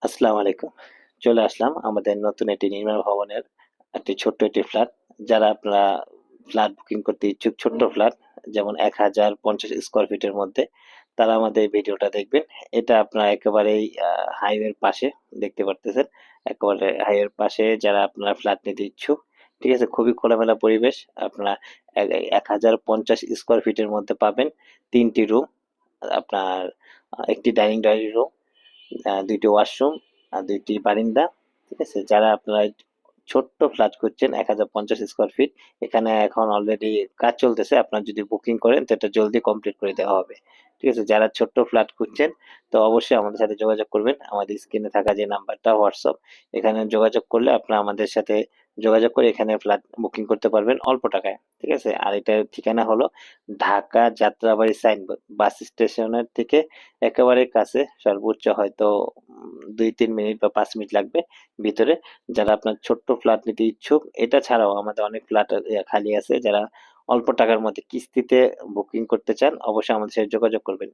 আসসালামু আলাইকুম। চলে আসলাম আমাদের নতুন একটি নির্মাণ ভবনের একটি ছোট্ট একটি ফ্ল্যাট। যারা আপনারা ফ্ল্যাট বুকিং করতে ইচ্ছুক, ছোট্ট ফ্ল্যাট যেমন 1050 স্কোয়ার ফিটের মধ্যে, তারা আমাদের এই ভিডিওটা দেখবেন। এটা আপনারা একেবারেই হাইওয়ের পাশে দেখতে পারতেছেন। একেবারে হাইওয়ের পাশে যারা আপনারা ফ্ল্যাট নিতে ইচ্ছুক, ঠিক আছে, খুবই খোলামেলা পরিবেশ। আপনারা 1050 স্কোয়ার ফিটের মধ্যে পাবেন 3টি রুম, আপনার একটি ডাইনিং রুম, ২টি ওয়াশরুম আর ২টি বারিন্দা। ঠিক আছে? যারা আপনারা ছোট্ট ফ্ল্যাট খুঁজছেন 1050 স্কোয়ার ফিট, এখানে এখন অলরেডি কাজ চলতেছে। আপনারা যদি বুকিং করেন তো এটা জলদি কমপ্লিট করে দেওয়া হবে। ঠিক আছে? যারা ছোট্ট ফ্ল্যাট খুঁজছেন তো অবশ্যই আমাদের সাথে যোগাযোগ করবেন। আমাদের স্ক্রিনে থাকা যে নাম্বারটা হোয়াটসঅ্যাপ, এখানে যোগাযোগ করলে আপনারা আমাদের সাথে যোগাযোগ করে এখানে ফ্ল্যাট বুকিং করতে পারবেন অল্প টাকায়। ঠিক আছে? আর এটার ঠিকানা হলো ঢাকা যাত্রাবাড়ি সাইনবোর্ড বাস স্টেশনের থেকে একেবারে কাছে, সর্বোচ্চ হয়তো ২-৩ মিনিট বা ৫ মিনিট লাগবে ভিতরে। যারা আপনার ছোট্ট ফ্ল্যাট নিতে ইচ্ছুক, এটা ছাড়াও আমাদের অনেক ফ্ল্যাট খালি আছে। যারা অল্প টাকার মধ্যে কিস্তিতে বুকিং করতে চান অবশ্যই আমাদের সাথে যোগাযোগ করবেন।